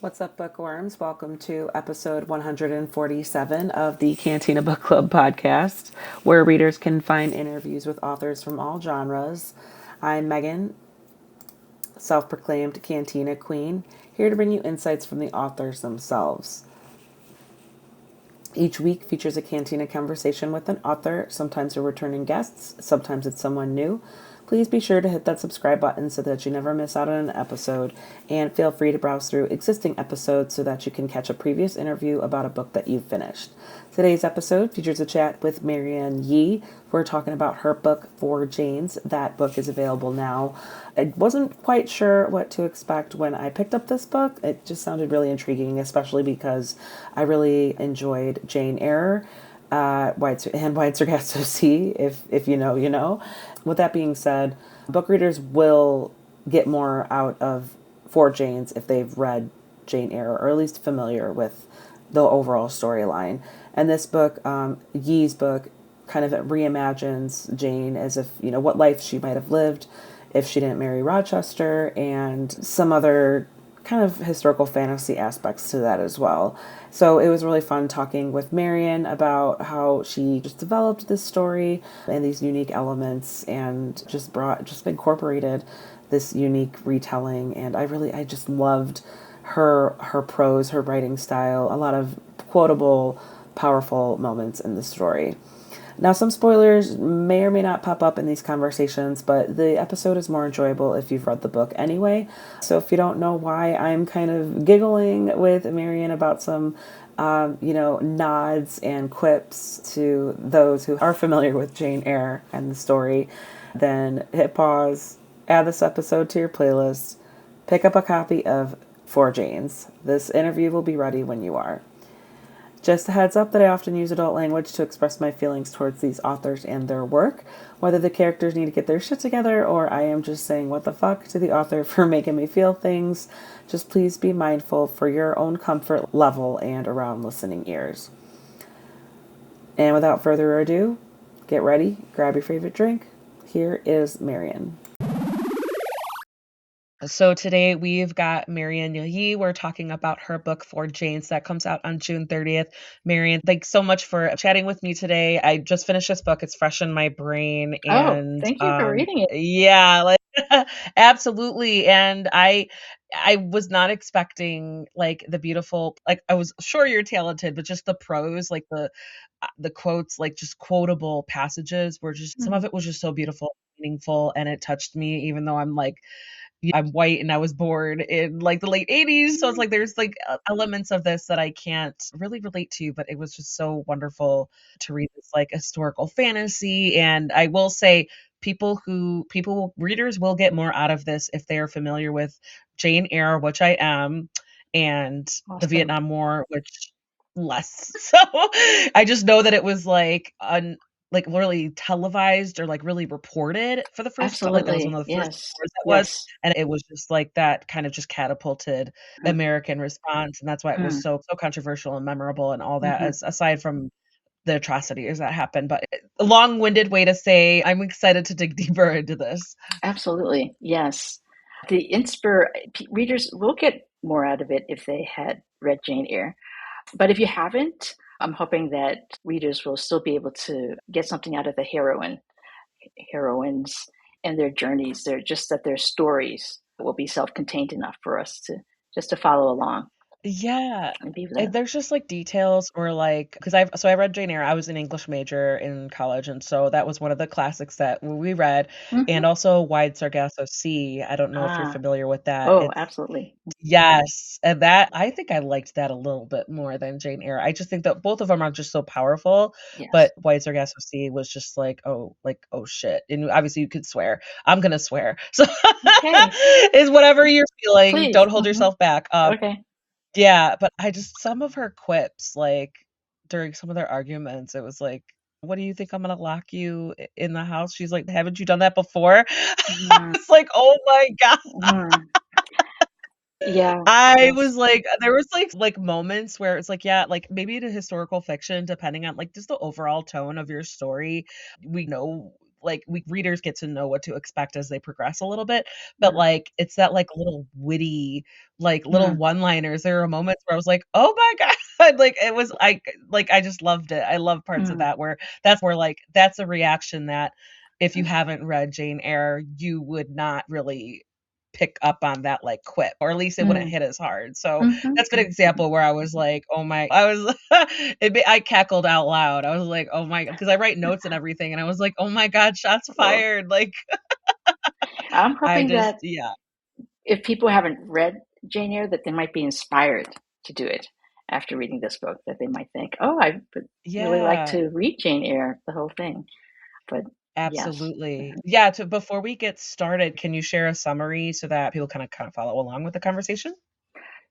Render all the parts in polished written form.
What's up, bookworms? Welcome to episode 147 of the Cantina Book Club podcast, where readers can find interviews with authors from all genres. I'm Megan, self proclaimed Cantina Queen, here to bring you insights from the authors themselves. Each week features a Cantina conversation with an author, sometimes a returning guests, sometimes it's someone new. Please be sure to hit that subscribe button so that you never miss out on an episode, and feel free to browse through existing episodes so that you can catch a previous interview about a book that you've finished. Today's episode features a chat with Marian Yee. We're talking about her book, Four Janes. That book is available now. I wasn't quite sure what to expect when I picked up this book. It just sounded really intriguing, especially because I really enjoyed Jane Eyre White Sargasso Sea. If you know, you know. With that being said, book readers will get more out of Four Janes if they've read Jane Eyre, or at least familiar with the overall storyline. And this book, Yee's book, kind of reimagines Jane as if, what life she might have lived if she didn't marry Rochester, and some other kind of historical fantasy aspects to that as well. So it was really fun talking with Marian about how she just developed this story and these unique elements, and just incorporated this unique retelling. And I just loved her prose, her writing style, a lot of quotable, powerful moments in the story. Now, some spoilers may or may not pop up in these conversations, but the episode is more enjoyable if you've read the book anyway. So if you don't know why I'm kind of giggling with Marian about some, nods and quips to those who are familiar with Jane Eyre and the story, then hit pause, add this episode to your playlist, pick up a copy of Four Janes. This interview will be ready when you are. Just a heads up that I often use adult language to express my feelings towards these authors and their work, whether the characters need to get their shit together or I am just saying what the fuck to the author for making me feel things. Just please be mindful for your own comfort level and around listening ears. And without further ado, get ready, grab your favorite drink. Here is Marian. So today we've got Marian Yee. We're talking about her book, Four Janes, that comes out on June 30th. Marian, thanks so much for chatting with me today. I just finished this book. It's fresh in my brain. Oh, And thank you for reading it. yeah, like absolutely. And I was not expecting like the beautiful, like I was sure you're talented, but just the prose, like the quotes, like just quotable passages were just, some of Mhm. it was just so beautiful, meaningful, and it touched me, even though I'm white and I was born in like the late 80s. So it's like there's like elements of this that I can't really relate to, but it was just so wonderful to read this like historical fantasy. And I will say, readers will get more out of this if they are familiar with Jane Eyre, which I am, and the Awesome. Vietnam War, which less. So I just know that it was like really televised or like really reported for the first time. Like that was one Absolutely. of the first Yes. wars that was, Yes. and it was just like that kind of just catapulted Mm, American response, and that's why it was mm, so controversial and memorable and all that, mhm. as aside from the atrocities that happened. But a long-winded way to say I'm excited to dig deeper into this. Absolutely. Yes. Readers will get more out of it if they had read Jane Eyre. But if you haven't, I'm hoping that readers will still be able to get something out of the heroines and their journeys. They're just that their stories will be self-contained enough for us to just to follow along Yeah. and be And the there's just, like, details or, like, because I read Jane Eyre. I was an English major in college, and so that was one of the classics that we read, and Mhm. also Wide Sargasso Sea. I don't know if you're Ah, familiar with that. oh, It's absolutely. yes, and that I think I liked that a little bit more than Jane Eyre. I just think that both of them are just so powerful, Yes. but Wide Sargasso Sea was just like, "Oh, shit," and obviously you could swear. I'm gonna swear. So, Okay, is whatever you're feeling, please. don't hold Mhm. yourself back. Okay. Yeah, but I just some of her quips, like, during some of their arguments, it was like, "What do you think I'm gonna lock you in the house?" She's like, "Haven't you done that before?" Mhm, It's like, "Oh my god." mhm. Yeah, I was yes. like there was, like, moments where it's like, yeah, like, maybe in a historical fiction, depending on, like, just the overall tone of your story, we know like we readers get to know what to expect as they progress a little bit, but, Mm, like, it's that, like, little witty, like, little mm, one-liners. There were moments where I was like, "Oh my god," like, it was I just loved it. I love parts of mm, that where like, that's a reaction that if you haven't read Jane Eyre, you would not really pick up on that, like, quip, or at least it wouldn't mm, hit as hard. So, mhm, that's an example where I was like, "Oh my," I was I cackled out loud. I was like, "Oh my," because I write notes and everything, and I was like, "Oh my god, shots cool. fired." Like, I'm I hoping just that yeah. if people haven't read Jane Eyre, that they might be inspired to do it after reading this book, that they might think, "Oh, I would really like Yeah, to read Jane Eyre, the whole thing." But yes. absolutely. Yeah, to before we get started, can you share a summary so that people kinda follow along with the conversation?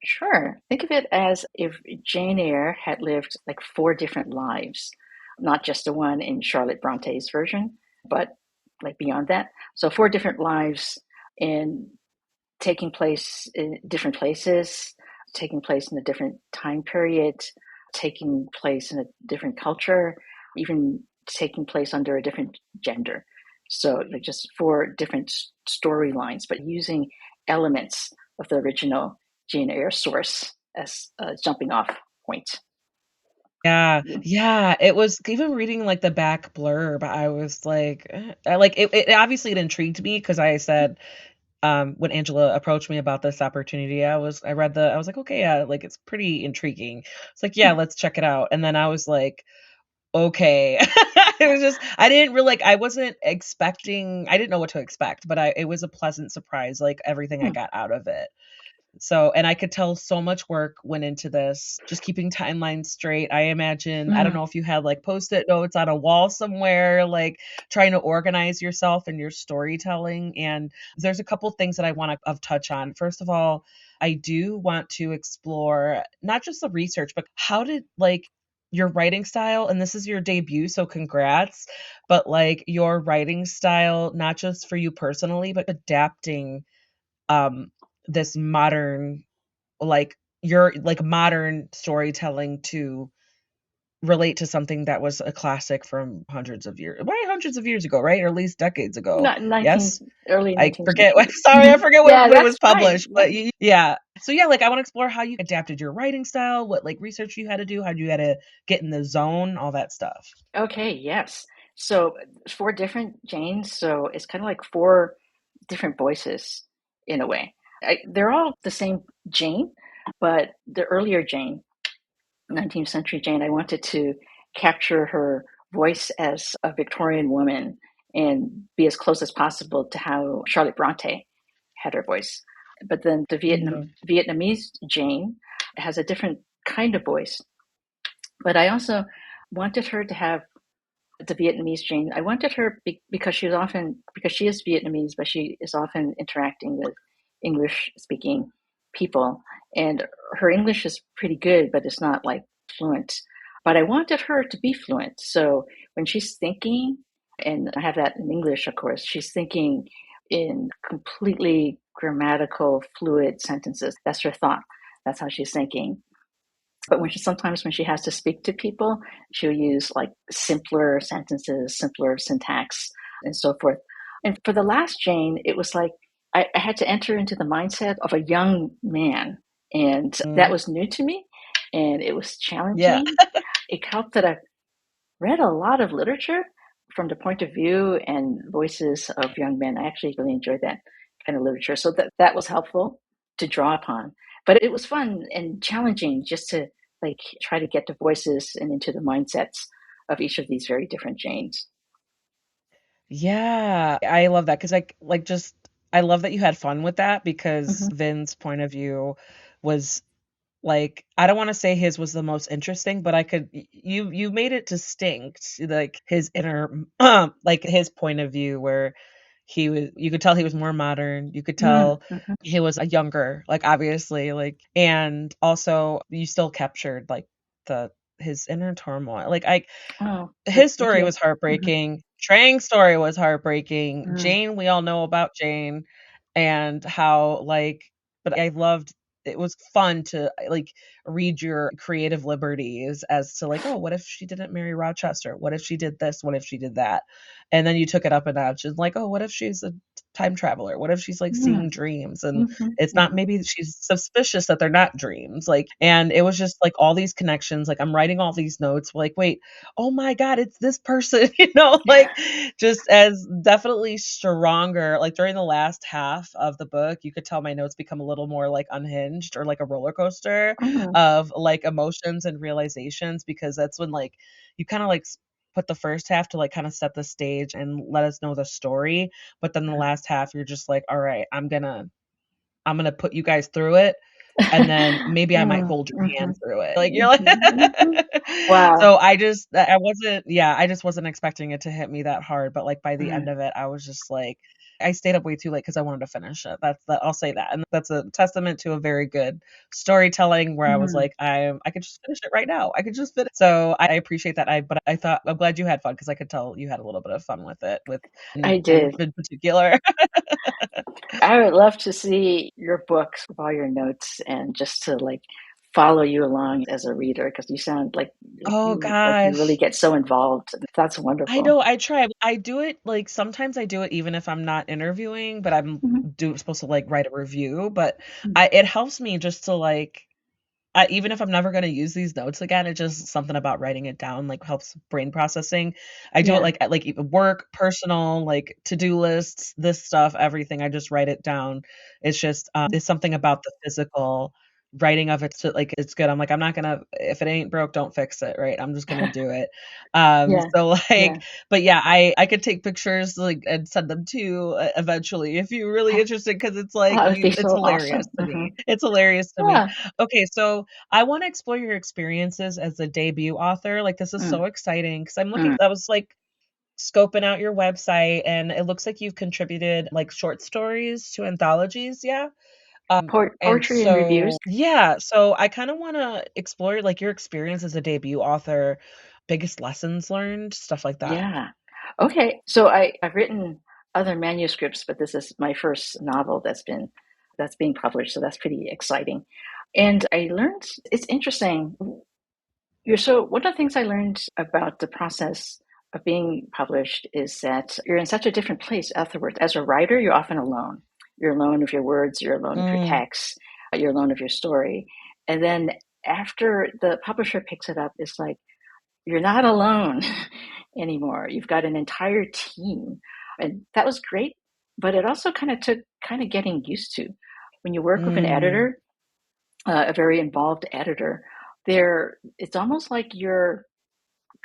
Sure. Think of it as if Jane Eyre had lived like four different lives, not just the one in Charlotte Bronte's version, but like beyond that. So four different lives in taking place in different places, taking place in a different time period, taking place in a different culture, even taking place under a different gender. So, like just four different storylines, but using elements of the original Jane Eyre source as a jumping off point. Yeah, Yeah. yeah, it was even reading, like, the back blurb, I was like, I like it obviously it intrigued me because I said, when Angela approached me about this opportunity, I was like, "Okay, yeah, like, it's pretty intriguing." It's like, "Yeah, let's check it out," and then I was like, "Okay." It was just I didn't really like, I didn't know what to expect, but it was a pleasant surprise, like, everything I Hmm. got out of it. So and I could tell so much work went into this, just keeping timelines straight. I don't Mm, know if you had, like, Post-it notes on a wall somewhere, like, trying to organize yourself and your storytelling, and there's a couple things that I wanna touch on. First of all, I do want to explore not just the research, but how did, like, your writing style, and this is your debut, so congrats, but, like, your writing style, not just for you personally, but adapting um, this modern like, your like, modern storytelling to relate to something that was a classic from hundreds of years ago, right? Or at least decades ago. not 19th, Yes? early I 19th forget century. sorry, I Mhm. forget Yeah, when it was that's fine. published, but Yeah. yeah. So, yeah, like, I wanna explore how you adapted your writing style, what, like, research you had to do, how you had to get in the zone, all that stuff. Okay, yes. So four different Janes, so it's kind of like four different voices in a way. They're all the same Jane, but the earlier Jane, 19th century Jane, I wanted to capture her voice as a Victorian woman and be as close as possible to how Charlotte Bronte had her voice. But then the Mhm. Vietnamese Jane has a different kind of voice. But I also wanted her to have the Vietnamese Jane. I wanted her because because she is Vietnamese, but she is often interacting with English speaking people, and her English is pretty good, but it's not like fluent. But I wanted her to be fluent, so when she's thinking, and I have that in English, of course, she's thinking in completely grammatical, fluid sentences. That's her thought. That's how she's thinking. But sometimes when she has to speak to people, she'll use like simpler sentences, simpler syntax, and so forth. And for the last Jane, it was like I had to enter into the mindset of a young man, and that Mhm. was new to me, and it was Yeah. challenging. It helped that I read a lot of literature from the point of view and voices of young men. I actually really enjoyed that kind of literature. So that was helpful to draw upon. But it was fun and challenging just to like try to get the voices and into the mindsets of each of these very different Janes. Yeah, I love that because just I love that you had fun with that because Hmm. Vin's point of view was like I don't wanna say his was the most interesting, but I could you made it distinct, like, his inner like, his point of view where you could tell he was more modern, you could tell Mm-hmm. he was a younger, like, obviously, like and also you still captured, like, the his inner turmoil, like, Oh, his thank story you. was Hmm. heartbreaking, Trang's story was heartbreaking, Mm, Jane, we all know about Jane and how, like but I loved it was fun to like read your creative liberties as to like, oh, what if she didn't marry Rochester? What if she did this? What if she did that? And then you took it up a notch and like, oh, what if she's a time traveler? What if she's like seeing dreams? And it's not, Mhm. maybe she's suspicious that they're not dreams. Like, and it was just like all these connections. Like I'm writing all these notes, like, wait, oh my God, it's this person, like just as definitely stronger. Like during the last half of the book, you could tell my notes become a little more like unhinged or like a roller coaster Mhm. of like emotions and realizations, because that's when like you kind of like put the first half to like kind of set the stage and let us know the story. But then the last half, you're just like, all right, I'm gonna put you guys through it, and then maybe I might Mm, hold your hand mhm, through it. Like, you're like mhm, mhm. Wow. so I wasn't, yeah, I just wasn't expecting it to hit me that hard, but, like, by the end Mm. of it, I was just like I stayed up way too late because I wanted to finish it. That's that I'll say that, and that's a testament to a very good storytelling where I was Mhm. like, I could just finish it right now. I could just finish. So I appreciate that. But I thought I'm glad you had fun because I could tell you had a little bit of fun with it, with I in did. particular. I would love to see your books with all your notes and just to like follow you along as a reader because you sound Oh like you really gosh. get so involved. That's I wonderful. know, I try. I do it, like, sometimes I do it even if I'm not interviewing, but I'm Mhm. supposed to, like, write a review, but Mm. I it helps me just to, like even if I'm never gonna use these notes again, it's just something about writing it down, like, helps brain processing. I do it, Yeah. like, at, like, even work, personal, like, to-do lists, this stuff, everything, I just write it down. It's just, it's something about the physical writing of it, so, like, it's good. I'm like, I'm not gonna if it ain't broke, don't fix it, right? I'm just gonna do it. Yeah. So, Yeah. like but yeah, I could take pictures, like, and send them to you, eventually if you're really interested, because it's like That would you be it's so hilarious awesome. to me. It's hilarious to me. Yeah. Okay, so I wanna explore your experiences as a debut author. Like, this is Mm, so exciting because mm. I was, like, scoping out your website, and it looks like you've contributed, like, short stories to anthologies, yeah? And Poetry and reviews. so yeah, so I kinda wanna explore, like, your experience as a debut author, biggest lessons learned, stuff like that. Yeah. Okay. So I've written other manuscripts, but this is my first novel that's being published, so that's pretty exciting. And I learned it's interesting. One of the things I learned about the process of being published is that you're in such a different place afterwards. As a writer, you're often alone. You're alone with your words, you're alone with your Mm, text, you're alone with your story. And then after the publisher picks it up, it's like you're not alone anymore. You've got an entire team. And that was great, but it also kind of took kind of getting used to. When you work with an mm, editor, a very involved editor, there it's almost like you're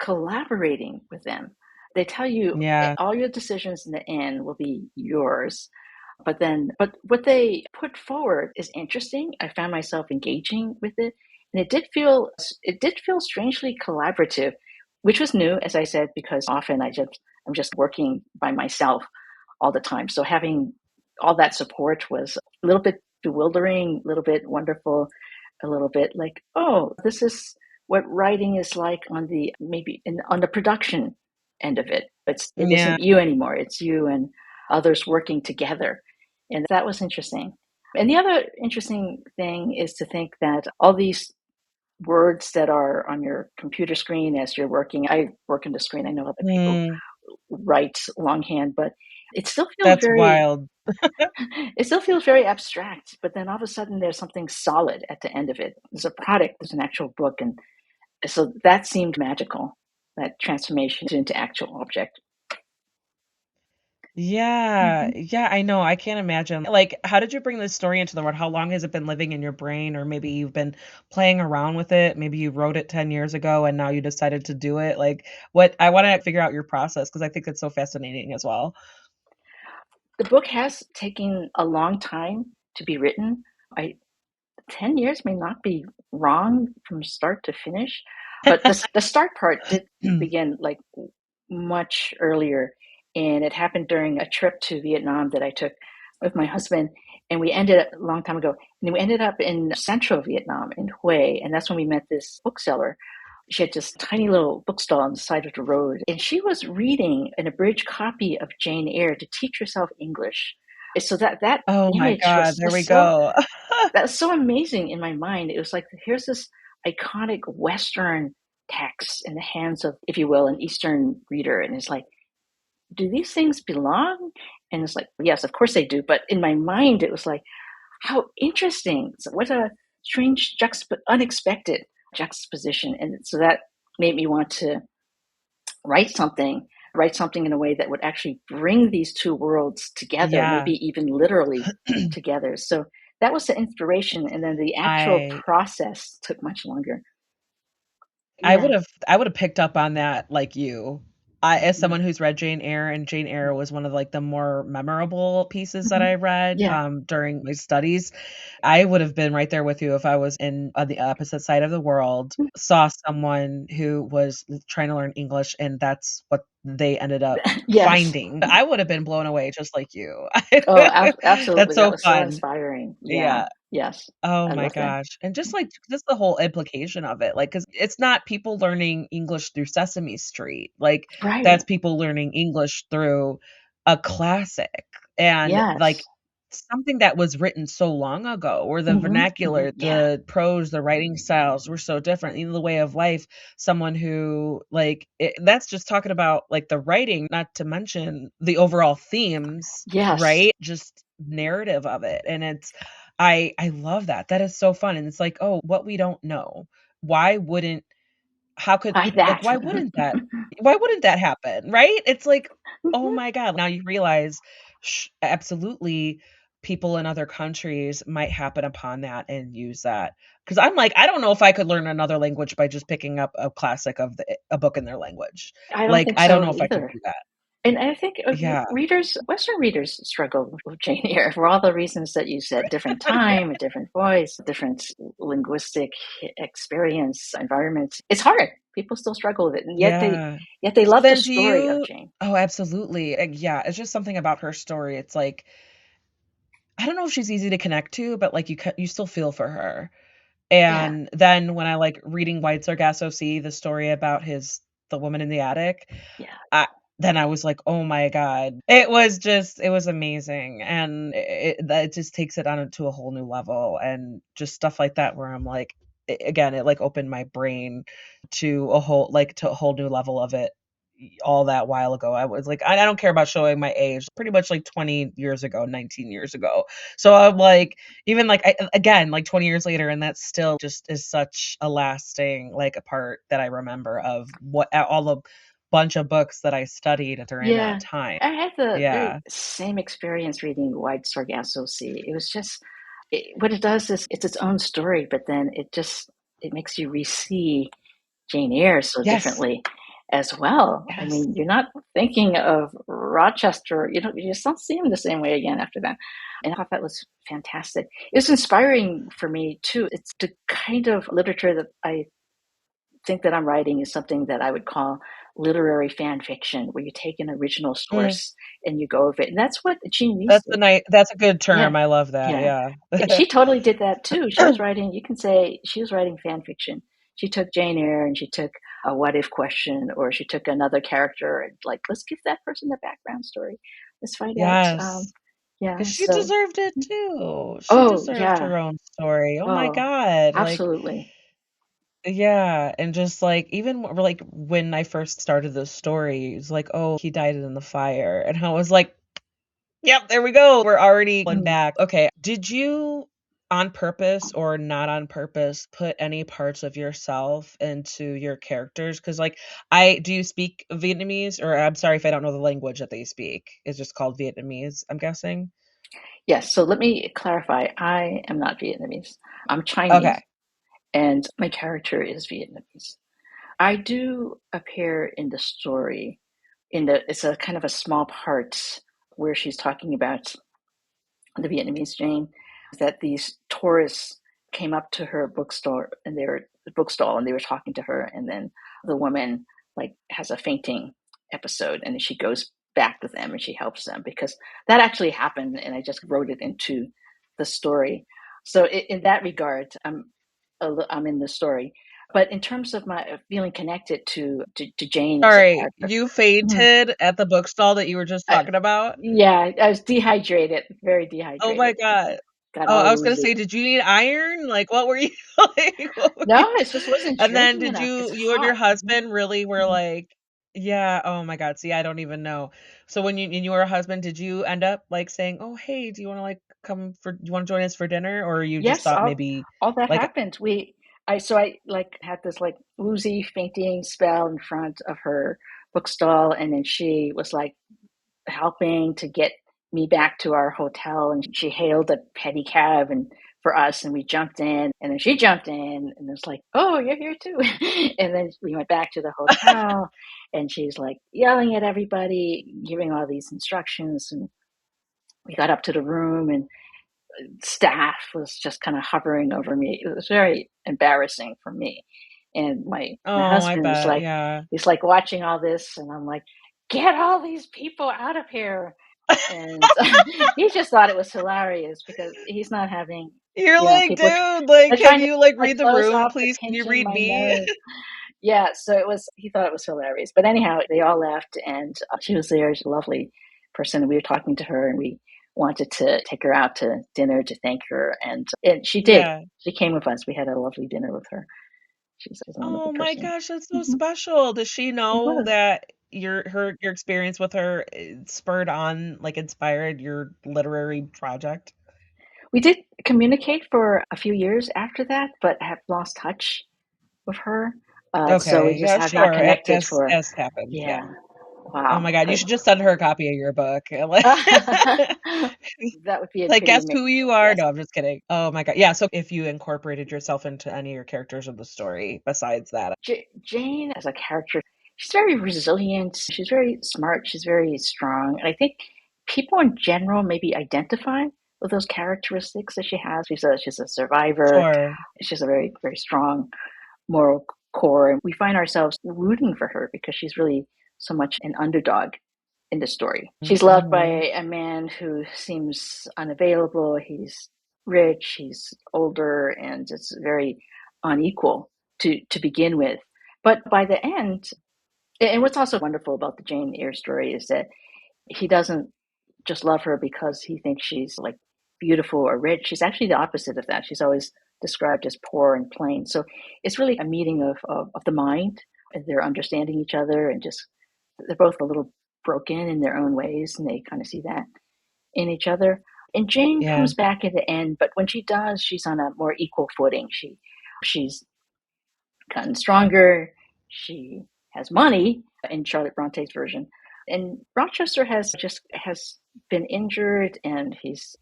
collaborating with them. They tell you yeah, all your decisions in the end will be yours. But what they put forward is interesting. I found myself engaging with it, and it did feel strangely collaborative, which was new, as I said, because often I'm just working by myself all the time. So having all that support was a little bit bewildering, a little bit wonderful, a little bit like, oh, this is what writing is like on on the production end of it. It yeah, isn't you anymore. It's you and others working together. And that was interesting. And the other interesting thing is to think that all these words that are on your computer screen as you're working, I work on the screen. I know other people mm, write longhand, but it still feels that's very wild. it still feels very abstract, but then all of a sudden there's something solid at the end of it. There's a product, there's an actual book, and so that seemed magical, that transformation into actual object. Yeah, Hmm. yeah, I know, I can't imagine. Like, how did you bring this story into the world? How long has it been living in your brain? Or maybe you've been playing around with it, maybe you wrote it 10 years ago and now you decided to do it? Like, what I wanna figure out your process because I think it's so fascinating as well. The book has taken a long time to be written. I 10 years may not be wrong from start to finish, but the start part did begin like much earlier. And it happened during a trip to Vietnam that I took with my husband. And we ended up a long time ago, and we ended up in central Vietnam in Hue. And that's when we met this bookseller. She had this tiny little bookstall on the side of the road. And she was reading an abridged copy of Jane Eyre to teach herself English. So that Oh my image God, was there we just so go. that was so amazing in my mind. It was like, here's this iconic Western text in the hands of, if you will, an Eastern reader, and it's like, do these things belong? And it's like, yes, of course they do. But in my mind, it was like, how interesting. So what a strange, unexpected juxtaposition. And so that made me want to write something, write something in a way that would actually bring these two worlds together, Yeah. maybe even literally together. So that was the inspiration. And then the actual I process took much longer. I Yeah. would've picked up on that like you. As Mhm. someone who's read Jane Eyre, and Jane Eyre was one of, like, the more memorable pieces that Mhm. I read, Yeah. during my studies. I would have been right there with you if I was on the opposite side of the world, saw someone who was trying to learn English, and that's what they ended up Yes. finding. I would have been blown away just like you. Oh, That's absolutely. That so was so fun. inspiring. Yeah. Yeah. Yes. Oh I my love that. gosh, and just the whole implication of it, like, because it's not people learning English through Sesame Street, like, Right. that's people learning English through a classic, and, like, Yes. something that was written so long ago, where the Hmm. Hmm. vernacular, Yeah. the prose, the writing styles were so different, even the way of life, someone who, like, that's just talking about, like, the writing, not to mention the overall themes, Yes. right? Just narrative of it, and I love that. That is so fun, and it's like, "Oh, what we don't know. Why wouldn't how could By like, that. why wouldn't that happen?" Right? It's like, "Oh Mhm. my god." Now you realize, absolutely, people in other countries might happen upon that and use that. Because 'Cause I'm like, I don't know if I could learn another language by just picking up a classic of a book in their language. I don't Like, think I don't so know if I could either. do that. And I think Yeah. readers, Western readers, struggle with Jane Eyre for all the reasons that you said: different Yeah. time, a different voice, different linguistic experience, environment. It's hard. People still struggle with it, and Yeah. yet they So love the then do story of you Jane. Oh, absolutely, yeah, it's just something about her story, it's like, I don't know if she's easy to connect to, but, like, you still feel for her, Yeah, and then when I, like, reading White Sargasso Sea, the story about his the woman in the attic, yeah, I then I was like, "Oh my god." It was amazing, and that just takes it on to a whole new level, and just stuff like that where I'm like, again, it, like, opened my brain to a whole new level of it all that while ago. I was like, I don't care about showing my age, pretty much like 20 years ago, 19 years ago. So I'm like, even like again, like 20 years later, and that still just is such a lasting like a part that I remember of what all the bunch of books that I studied during that yeah. time. I had the very Yeah. same experience reading White Sargasso Sea. It was just what it does is it's its own story, but then it makes you re-see Jane Eyre so Yes. differently as well. I Yes. mean, you're not thinking of Rochester, you just don't see him the same way again after that. And I thought that was fantastic. It was inspiring for me too. It's the kind of literature that I think that I'm writing is something that I would call literary fan fiction, where you take an original Mm, source and you go over it. And that's what Jean Reese did. that's a good Yeah. term. I love that. Yeah. Yeah. And she totally did that too. She was writing, you can say she was writing fan fiction. She took Jane Eyre and she took a what if question, or she took another character and like, let's give that person a background story. Let's find out. Yes. Yeah. 'Cause she So, deserved it too. She oh, deserved yeah. her own story. Oh my Oh, god, like absolutely. yeah, and just, like, even like, when I first started this story, it's like, "Oh, he died in the fire," and I was like, "Yep, there we go. We're already going Mm. back." Okay, did you, on purpose or not on purpose, put any parts of yourself into your characters? Because like, I do you speak Vietnamese? Or I'm sorry if I don't know the language that they speak. It's just called Vietnamese, I'm guessing? Yes. So let me clarify. I am not Vietnamese. I'm Okay. Chinese, and my character is Vietnamese. I do appear in the story it's a kind of a small part where she's talking about the Vietnamese Jane, that these tourists came up to her bookstore and they were the bookstall and they were talking to her, and then the woman like has a fainting episode and she goes back with them and she helps them because that actually happened, and I just wrote it into the story. So in that regard, I'm in the story. But in terms of my feeling connected to Jane as a Sorry, character, you mhm, fainted at the bookstall that you were just I, talking about? yeah, I was dehydrated, very Oh my dehydrated. god. Got Oh, all I was gonna woozy. say, did you need iron? Like, what were you like, what were you No, d it just wasn't and then drinking did enough. It's you and your hot. husband really were Mhm. like yeah, oh my god, see, I don't even know. So when you and your husband, did you end up, like, saying, "Oh, hey, do you wanna, like, come for do you wanna join us for dinner?" Or you just Yes, thought maybe, all that like happened. I like had this like woozy fainting spell in front of her bookstall, and then she was like helping to get me back to our hotel, and she hailed a pedicab and for us, and we jumped in, and then she jumped in, and it's like, oh, you're here too. And then we went back to the hotel, and she's like yelling at everybody, giving all these instructions, and we got up to the room, and staff was just kind of hovering over me. It was very embarrassing for me. And my Oh, I husband was bet, like, yeah. he's like watching all this, and I'm like, get all these people out of here. And he just thought it was hilarious because he's not having, You're you know, like, people "Dude, like, they're can trying to you, like, like read the close room, off the please? Can you pinching read my me?" nose. Yeah, so he thought it was hilarious. But anyhow, they all left, and she was there. She's a lovely person. We were talking to her, and we wanted to take her out to dinner to thank her, and she did. Yeah. She came with us. We had a lovely dinner with her. She's a wonderful Oh my person. gosh, that's so Hmm. special. Does she It know was. that your experience with her spurred on, like, inspired your literary project? We did communicate for a few years after that, but have lost touch with her. So we Okay, just yeah, have not sure, connected as for. happens, Yeah. yeah. Oh Wow. my god, you But should just send her a copy of your book, like that would be a like, pretty "Guess amazing. who you are?" Yes. No, I'm just kidding. Oh my god, yeah, so if you incorporated yourself into any of your characters of the story besides that. Jane as a character, she's very resilient. She's very smart. She's very strong. And I think people in general maybe identify with those characteristics that she has. She's a survivor. Sure. She's a very, very strong moral core. And we find ourselves rooting for her because she's really so much an underdog in the story. She's loved by Mhm. a man who seems unavailable. He's rich, he's older, and it's very unequal to begin with. But by the end, and what's also wonderful about the Jane Eyre story is that he doesn't just love her because he thinks she's like beautiful or rich. She's actually the opposite of that. She's always described as poor and plain. So it's really a meeting of the mind. And they're understanding each other, and just they're both a little broken in their own ways, and they kind of see that in each other. And Jane Yeah. comes back at the end, but when she does, she's on a more equal footing. She's gotten stronger. She has money in Charlotte Bronte's version. And Rochester has been injured, and his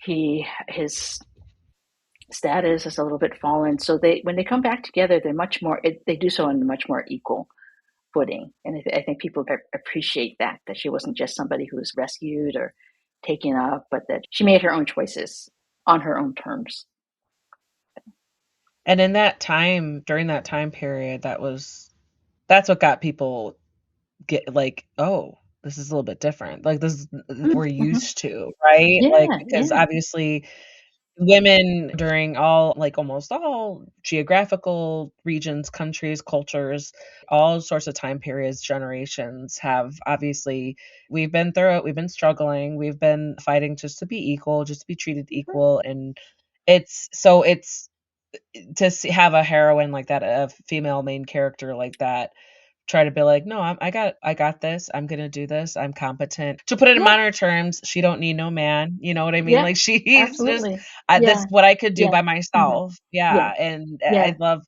status is a little bit fallen. So they when they come back together, they do so on a much more equal footing. And I think people appreciate that she wasn't just somebody who was rescued or taken up, but that she made her own choices on her own terms. And in that time during that time period, that's what got people get like, "Oh, this is a little bit different." Like, this is we're Mm-hmm. used to, right? Like, Yeah, because yeah. obviously women during all like, almost all geographical regions, countries, cultures, all sorts of time periods, generations have obviously we've been through it, we've been struggling, we've been fighting just to be equal, just to be treated equal, and it's to see have a heroine like that, a female main character like that, try to be like, "No, I got this. I'm gonna do this. I'm competent." To put it in Yeah, modern terms, she don't need no man, you know what I mean? yeah, Like, she's just, absolutely. "This Yeah, what I could do yeah. by Hmm. myself." Yeah, Yeah, and I yeah. love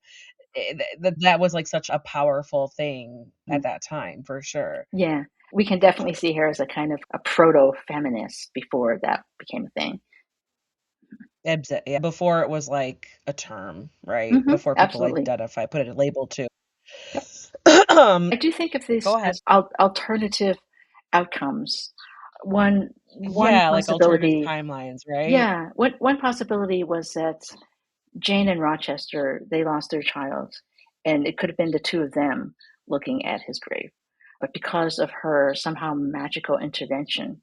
that was, like, such a powerful thing at Mm. that time, for sure. Yeah. We can definitely see her as a kind of a proto feminist before that became a thing. Yeah, before it was, like, a term, right? Hmm. Before people Absolutely. identify put a label to. Yep. I do think of Go this ahead. as alternative outcomes. One Yeah, like alternative possibility, timelines, right? yeah, one possibility was that Jane and Rochester, they lost their child, and it could have been the two of them looking at his grave. But because of her somehow magical intervention,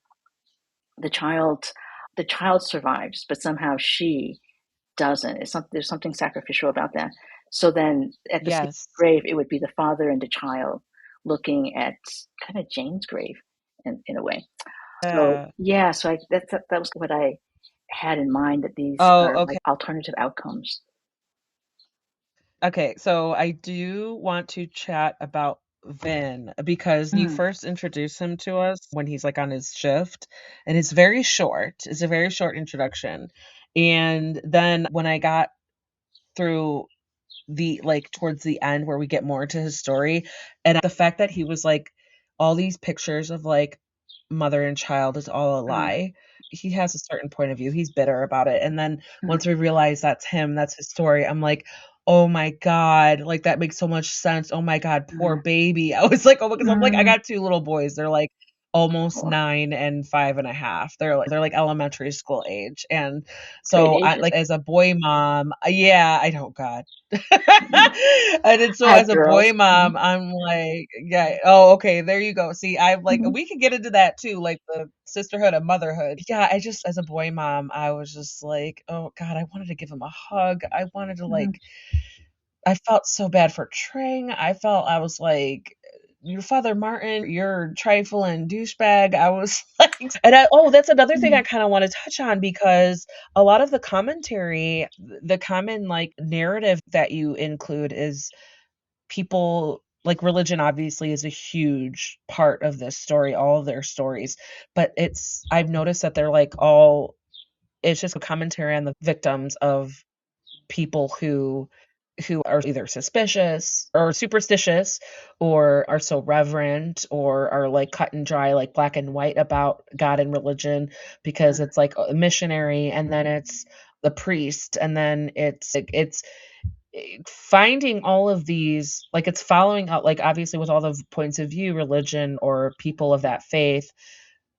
the child the child survives, but somehow she doesn't. There's something sacrificial about that. So then at the same Yes. grave, it would be the father and the child looking at kind of Jane's grave in a way. So yeah, so that was what I had in mind, that these Oh, are okay. like alternative outcomes. Okay, so I do want to chat about Vin because you Mm, first introduced him to us when he's like on his shift, and it's very short. It's a very short introduction. And then when I got through the like towards the end where we get more into his story, and the fact that he was like all these pictures of like mother and child is all a mm, lie. He has a certain point of view. He's bitter about it. And then mm, once we realize that's him, that's his story, I'm like, oh my God, like that makes so much sense. Oh my God, poor mm, baby. I was like, oh, because I'm like, I mm. got two little boys. They're like almost Oh, 9 and 5.5. They're like elementary school age. And great so I ages. like as a boy mom, yeah, I don't God. And then so I have as a boy girls. mom, I'm like, yeah, oh, okay, there you go. See, I'm like, Mhm. we can get into that too, like the sisterhood of motherhood. Yeah, I just as a boy mom, I was just like, oh God, I wanted to give him a hug. I wanted to Mhm. I felt so bad for Trang. I was like, your father Martin, you're trifling douchebag. I was like, that's another thing I Mhm. kind of want to touch on because a lot of the commentary, the common like narrative that you include is people like religion obviously is a huge part of this story, all of their stories, but I've noticed that they're like all it's just a commentary on the victims of people who are either suspicious or superstitious or are so reverent or are like cut and dry, like black and white about God and religion because it's like a missionary and then it's the priest and then it's finding all of these like it's following out like obviously with all the points of view religion or people of that faith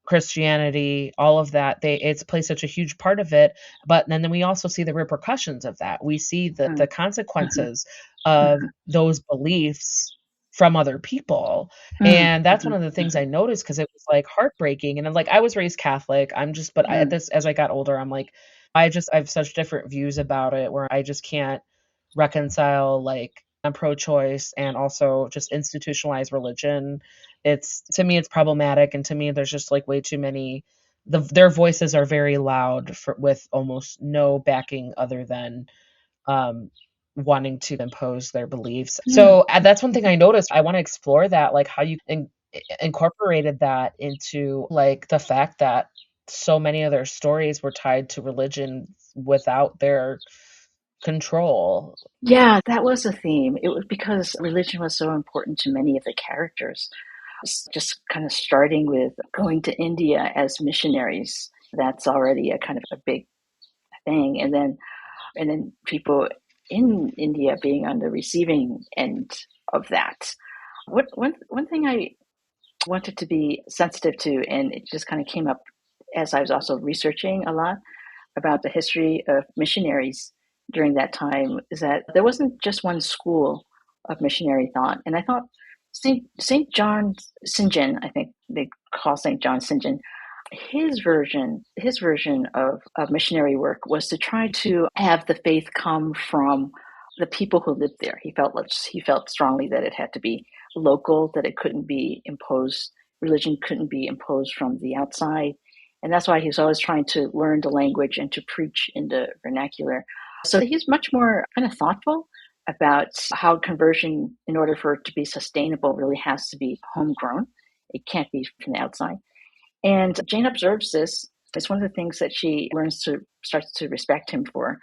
Christianity, all of that, it's plays such a huge part of it. But then we also see the repercussions of that. We see the Mhm. consequences of Mhm. those beliefs from other people. Mhm. And that's one Mhm. of the things Mhm. I noticed because it was like heartbreaking. And then like I was raised Catholic. I'm just but I, at Mhm. this as I got older, I'm like I have such different views about it where I just can't reconcile like I'm pro-choice and also just institutionalized religion. It's to me it's problematic and to me there's just like way too many their voices are very loud with almost no backing other than um wanting to impose their beliefs. Yeah. So that's one thing I noticed. I want to explore that like how you incorporated that into like the fact that so many of their stories were tied to religion without their control. Yeah, that was a theme. It was because religion was so important to many of the characters. Just kind of starting with going to India as missionaries. That's already a kind of a big thing. And then people in India being on the receiving end of that. One thing I wanted to be sensitive to, and it just kind of came up as I was also researching a lot about the history of missionaries during that time, is that there wasn't just one school of missionary thought. And I thought Saint John St. John, I think they call Saint John St. John, his version of missionary work was to try to have the faith come from the people who lived there. He felt strongly that it had to be local, that it couldn't be imposed. Religion couldn't be imposed from the outside, and that's why he's always trying to learn the language and to preach in the vernacular. So he's much more kind of thoughtful about how conversion, in order for it to be sustainable, really has to be homegrown. It can't be from the outside. And Jane observes this. It's one of the things that she starts to respect him for.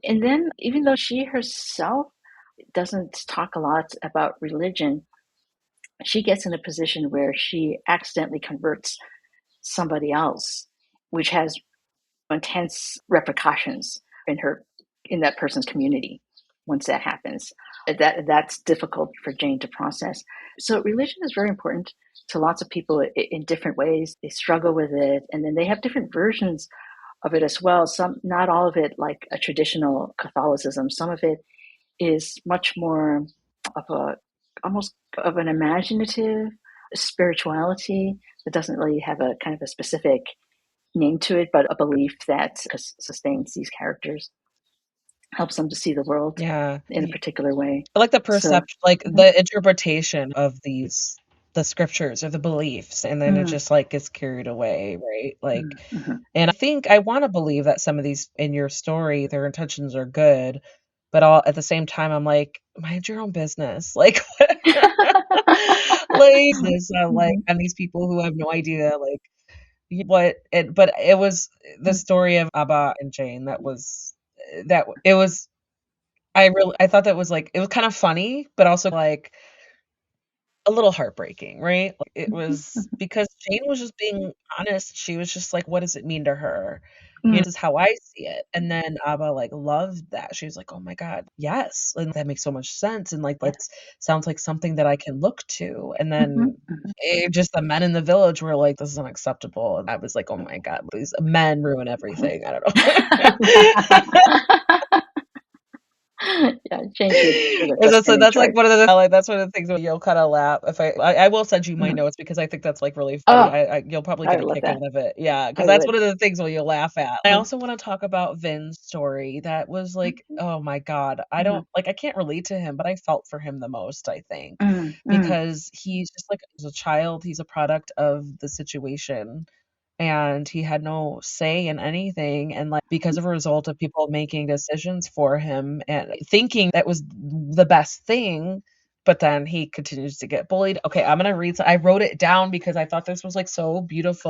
And then, even though she herself doesn't talk a lot about religion, she gets in a position where she accidentally converts somebody else, which has intense repercussions in that person's community once that happens. That's difficult for Jane to process. So religion is very important to lots of people in different ways. They struggle with it, and then they have different versions of it as well. Some, not all of it like a traditional Catholicism. Some of it is much more of a almost of an imaginative spirituality that doesn't really have a kind of a specific name to it, but a belief that sustains these characters. helps them to see the world Yeah. in a particular way. I like the So, perception, like mhm, the interpretation of the scriptures or the beliefs, and then it mm, just like gets carried away, right? Like, mm, mhm. and I think I want to believe that some of these in your story, their intentions are good, but all at the same time, I'm like, mind your own business. Like, like this, like, Mhm, and these people who have no idea, like, what it, but it was the mm, story of Abba and Jane that it was I thought that was, like it was kind of funny, but also, like, a little heartbreaking, right? Like, it mhm, was mhm, because Jane was just being honest. She was just like, "What does it mean to her?" mm, This is how I see it." And then Abba, like, loved that. She was like, "Oh my god, yes, and that makes so much sense, and, like, yes. that's sounds like something that I can look to." And Mhm, then mhm. just the men in the village were like, "This is unacceptable." And I was like, "Oh my god, these men ruin everything." I don't know. Yeah, Jane should have And just that's been so in that's, like, charge. that's one of the things where you'll kinda laugh if I will send you my Mhm. notes because I think that's, like, really funny. Oh, I you'll probably I get would a love kick that. out of it. Yeah, because I that's would. one of the things where you'll laugh at. I Mm, also wanna talk about Vin's story that was, like, mhm, oh my god, I mhm, don't like, I can't relate to him, but I felt for him the most, I think, mm, mm, because he's just, like, as a child, he's a product of the situation and he had no say in anything, and, like, because of a result of people making decisions for him and thinking that was the best thing, but then he continues to get bullied. Okay, I'm gonna read I wrote it down because I thought this was, like, so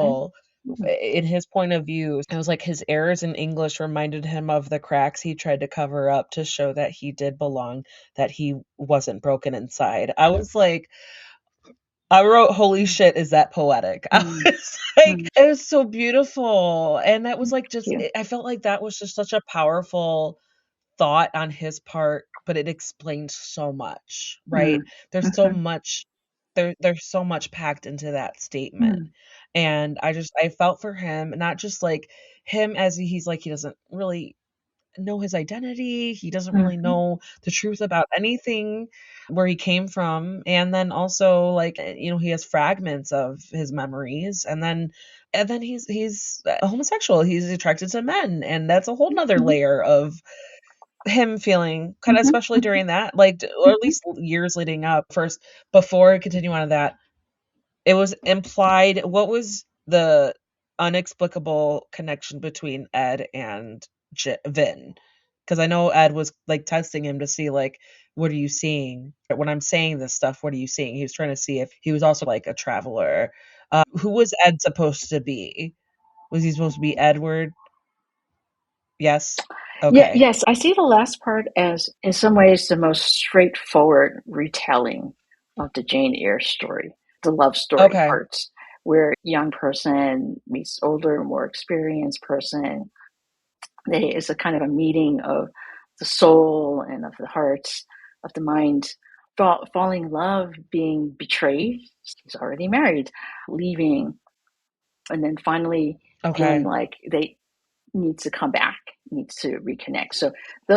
okay. beautiful Mhm, in his point of view. It was like his errors in English reminded him of the cracks he tried to cover up to show that he did belong, that he wasn't broken inside. I was like I wrote, "Holy mm, shit, is that poetic?" I mm, was like mm. it was so beautiful, and that was, Thank like, just you. I felt like that was just such a powerful thought on his part, but it explained so much, right? Mm, There's so mhm, much there's so much packed into that statement, mm, and I felt for him, not just, like, him as he's, like, he doesn't really know his identity. He doesn't really mhm, know the truth about anything, where he came from, and then also, like, he has fragments of his memories, and then he's a homosexual. He's attracted to men, and that's a whole whole 'nother mhm, layer of him feeling kinda mhm, especially mhm, during that, like, or at mhm, least years leading up. First, before I continue on to that, it was implied what was the inexplicable connection between Ed and Vin? Because I know Ed was, like, testing him to see, like, "What are you seeing? When I'm saying this stuff, what are you seeing?" He was trying to see if he was also, like, a traveler. Who was Ed supposed to be? Was he supposed to be Edward? Yes? Yeah, Okay. yes, I see the last part as, in some ways, the most straightforward retelling of the Jane Eyre story, the love story Okay. parts, where young person meets older, more experienced person. They is a kind of a meeting of the soul and of the heart, of the mind, falling in love, being betrayed. He's already married, leaving, and then finally feeling Okay. like they need to come back, needs to reconnect. So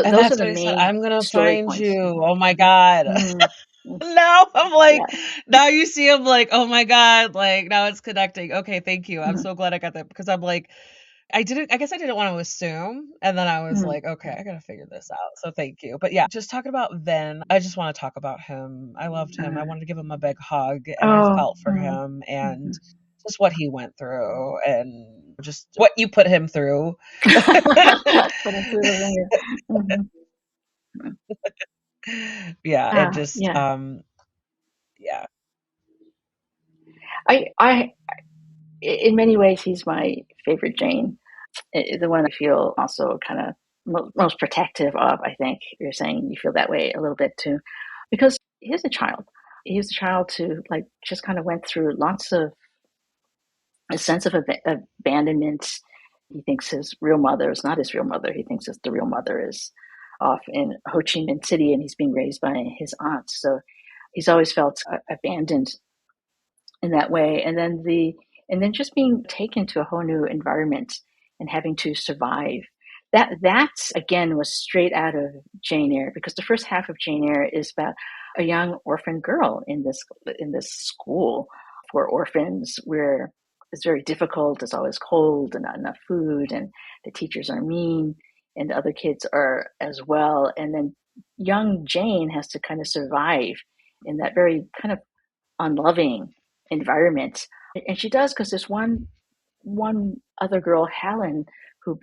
And those are that's the what he said, main "I'm gonna story find points. you." Oh my god. Mm, mm, Now I'm yeah. like now you see him like, "Oh my god," like, now it's connecting. Okay, thank you. I'm Mhm, so glad I got that because I'm like I guess I didn't want to assume, and then I was mm, like, "Okay, I gotta figure this out." So thank you. But yeah, just talking about Vin, I just wanna talk about him. I loved him. I mm. wanted to give him a big hug, and I Oh, felt for mm, him and mhm. just what he went through and just what you put him through. Put him through the ringer. Mhm, mm. Yeah, and Ah, just, yeah. yeah. I in many ways, he's my favorite Jane. The one I feel also kind of most protective of. I think you're saying you feel that way a little bit too, because he's a child. He's a child who like just kind of went through lots of a sense of abandonment. He thinks his real mother is not his real mother. He thinks that the real mother is off in Ho Chi Minh City, and he's being raised by his aunt. So he's always felt abandoned in that way. And then just being taken to a whole new environment and having to survive. That again was straight out of Jane Eyre, because the first half of Jane Eyre is about a young orphan girl in this school for orphans, where it's very difficult. It's always cold and not enough food, and the teachers are mean. and the other kids are as well. And then young Jane has to kind of survive in that very kind of unloving environment. And she does, because there's one other girl, Helen, who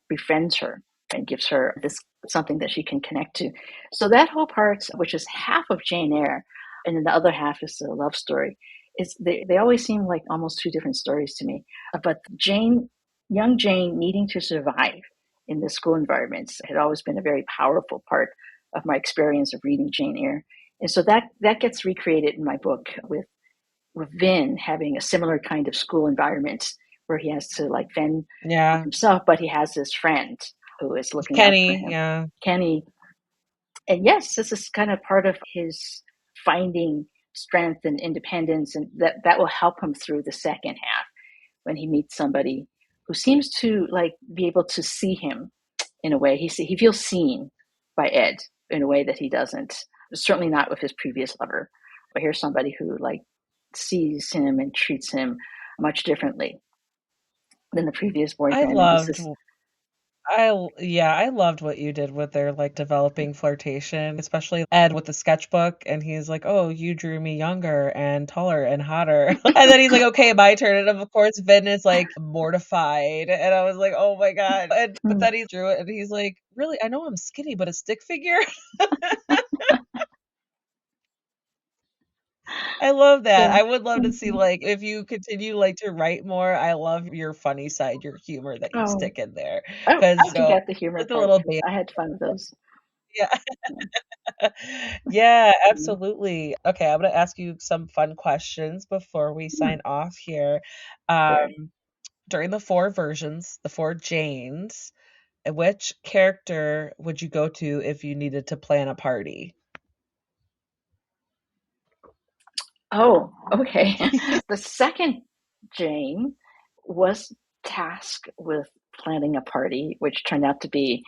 befriends her and gives her this something that she can connect to. So that whole part, which is half of Jane Eyre, and then the other half is the love story, is they always seem like almost two different stories to me. But young Jane needing to survive in the school environments had always been a very powerful part of my experience of reading Jane Eyre. And so that gets recreated in my book with Vin having a similar kind of school environment where he has to like fend for Yeah. himself, but he has this friend who is looking out for Kenny, him, yeah. Kenny. And yes, this is kind of part of his finding strength and independence, and that will help him through the second half when he meets somebody who seems to like be able to see him in a way. He feels seen by Ed in a way that he doesn't, certainly not with his previous lover. But here's somebody who like sees him and treats him much differently than the previous I boyfriend. And this loved is I loved what you did with their like developing flirtation, especially Ed with the sketchbook, and he's like, "Oh, you drew me younger and taller and hotter." And then he's like, "Okay, my turn." And of course, Vin is like mortified, and I was like, "Oh my God." And but then he drew it, and he's like, "Really? I know I'm skinny, but a stick figure?" I love that. yeah. I would love to see, like, if you continue, like, to write more, I love your funny side, your humor that you Oh, stick in there, I 'cause, do get the humor like the part little too. I had fun with those. yeah. Yeah. Yeah, Mhm. absolutely. Okay, I'm gonna ask you some fun questions before we Hmm. sign off here. Sure. During the 4 versions, the 4 Janes, which character would you go to if you needed to plan a party? Oh, okay. The second Jane was tasked with planning a party, which turned out to be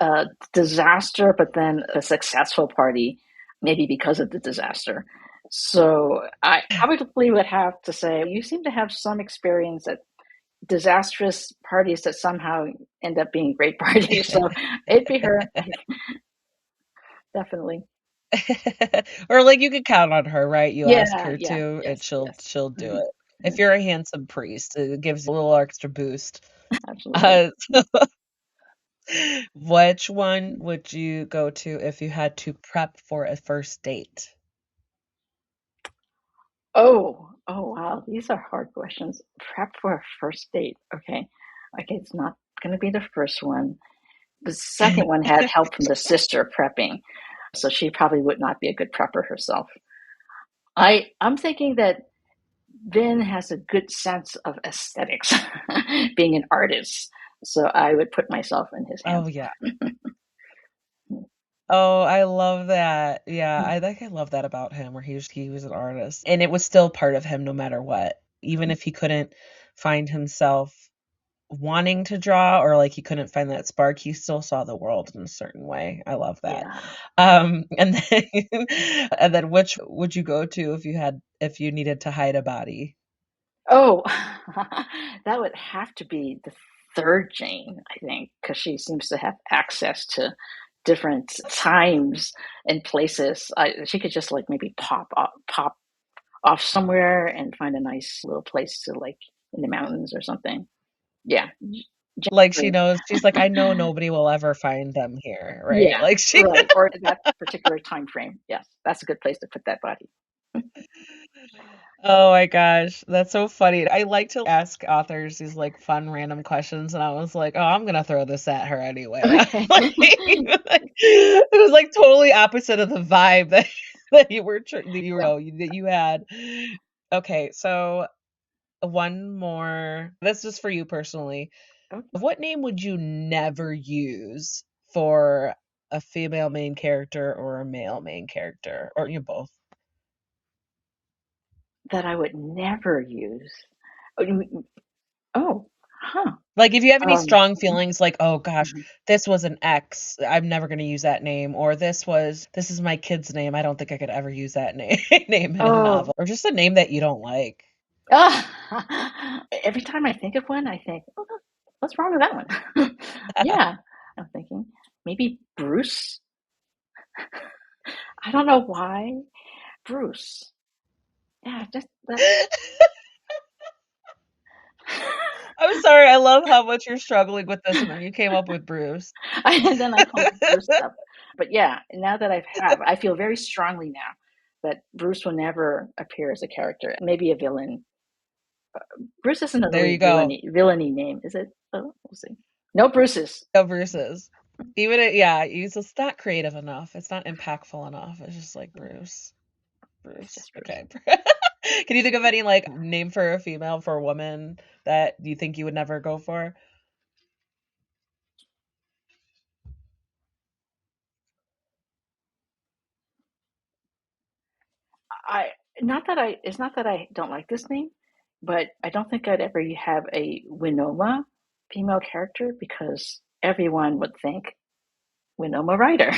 a disaster, but then a successful party, maybe because of the disaster. So I probably would have to say, you seem to have some experience at disastrous parties that somehow end up being great parties. So it'd be her, definitely. Or, like, you could count on her, right? You ask Yeah, her yeah, to, and yes, yes. she'll do Mhm. it. If Yeah, you're a handsome priest, it gives a little extra boost. absolutely. Uh, which one would you go to if you had to prep for a first date? Oh, wow. These are hard questions. Prep for a first date. Okay. Okay, it's not going to be the first one. The second one had help from the sister prepping, so she probably would not be a good prepper herself. I'm thinking that Vin has a good sense of aesthetics, being an artist. So I would put myself in his Oh, hands. yeah. Oh, I love that. Yeah, I think I love that about him, where he was an artist, and it was still part of him no matter what. Even if he couldn't find himself wanting to draw, or like he couldn't find that spark, he still saw the world in a certain way. I love that. Yeah. And then and then which would you go to if you needed to hide a body? Oh, that would have to be the third Jane, I think, because she seems to have access to different times and places. She could just like maybe pop off somewhere and find a nice little place to like in the mountains or something. Yeah, Jane Like she 3. knows, she's like, I know nobody will ever find them here, right? Yeah, Like she right. Or in that particular time frame. Yes, that's a good place to put that body. Oh my gosh, that's so funny. I like to ask authors these like fun random questions, and I was like, "Oh, I'm gonna throw this at her anyway." Okay. It was like totally opposite of the vibe that that Yeah. that you had. Okay, so one more. This is for you personally. Okay. What name would you never use for a female main character or a male main character, or you both? That I would never use. Oh, huh. Like, if you have any Um, strong feelings like, "Oh gosh, mhm. this was an ex, I'm never gonna use that name," or this is my kid's name, I don't think I could ever use that name in a Oh, novel, or just a name that you don't like. every time I think of one, I think, "Oh, what's wrong with that one?" Yeah. I'm thinking maybe Bruce. I don't know why. Bruce. Yeah, just that. I'm sorry, I love how much you're struggling with this, and then you came up with Bruce. And then I called Bruce up. But yeah, now that I feel very strongly now that Bruce will never appear as a character. Maybe a villain. Bruce isn't a There really you go. villainy name, is it? Oh, we'll see. No Bruce's. No Bruce's. Even it, yeah, it's just not creative enough. It's not impactful enough. It's just like Bruce. It's Bruce. just Bruce. Okay. Can you think of any like name for a female, for a woman that you think you would never go for? I not that I it's not that I don't like this name, but I don't think I'd ever have a Winoma female character because everyone would think Winoma Ryder.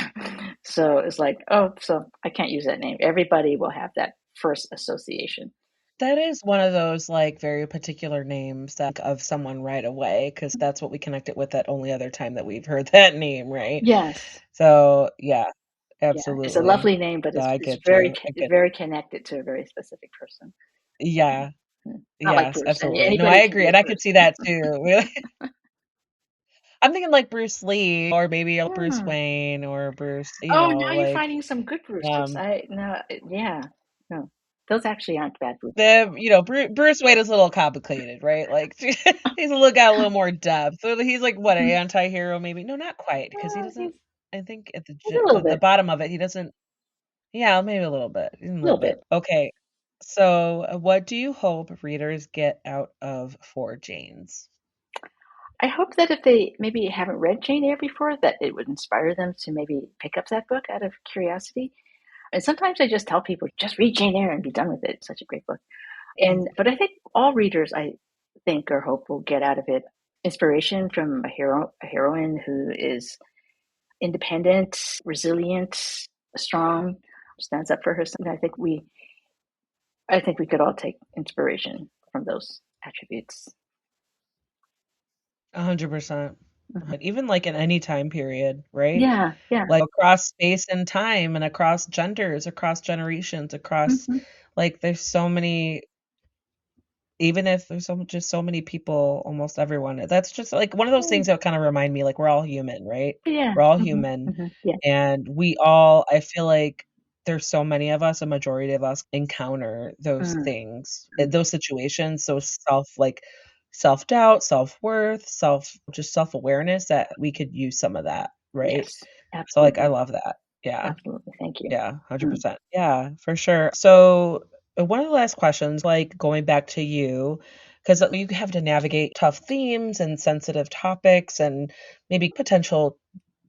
So it's like, oh, so I can't use that name. Everybody will have that first association. That is one of those like very particular names that of someone right away, because that's what we connect it with that only other time that we've heard that name, right? Yes, So yeah, yeah, it's a absolutely. lovely name, but So I it's get you. I get very connected to a very specific person. yeah. Not like Yes, Bruce, and absolutely. No, I anybody can agree, be a and I could Bruce. see that too. I'm thinking like Bruce Lee or maybe a Bruce Hmm. Wayne or Bruce, Oh, now you're like, finding some good Bruces. um, I no, yeah, no, those actually aren't bad Bruces. Bruce Wayne is a little complicated, right? Like, he's got a little more depth. So he's like, what, an Mhm. anti-hero maybe? No, not quite, because he Well, doesn't I think at he's a little the bit, bottom of it, he doesn't yeah, maybe a little bit, a a little little bit. bit. Okay, so, what do you hope readers get out of For Janes? I hope that if they maybe haven't read Jane Eyre before, that it would inspire them to maybe pick up that book out of curiosity. And sometimes I just tell people, just read Jane Eyre and be done with it. It's such a great book. And but I think all readers, I think or hope, will get out of it inspiration from a heroine who is independent, resilient, strong, stands up for herself. I think we could all take inspiration from those attributes. 100%. Mhm. Even, like, in any time period, right? Yeah, yeah. Like, across space and time and across genders, across generations, across Hmm. like, there's so many even if there's just so many people, almost everyone that's just, like, one of those things that kinda remind me, like, we're all human, right? Yeah. We're all Hmm. human, Hmm. Yeah. and we all I feel like there's so many of us, a majority of us encounter those Mm. things, those situations, those self-doubt, self-worth, just self-awareness that we could use some of that, right? Yes, So, like, I absolutely. love that. Yeah. Absolutely. Thank you. Yeah, Mm. 100%. Yeah, for sure. So, one of the last questions, like going back to you, because you have to navigate tough themes and sensitive topics and maybe potential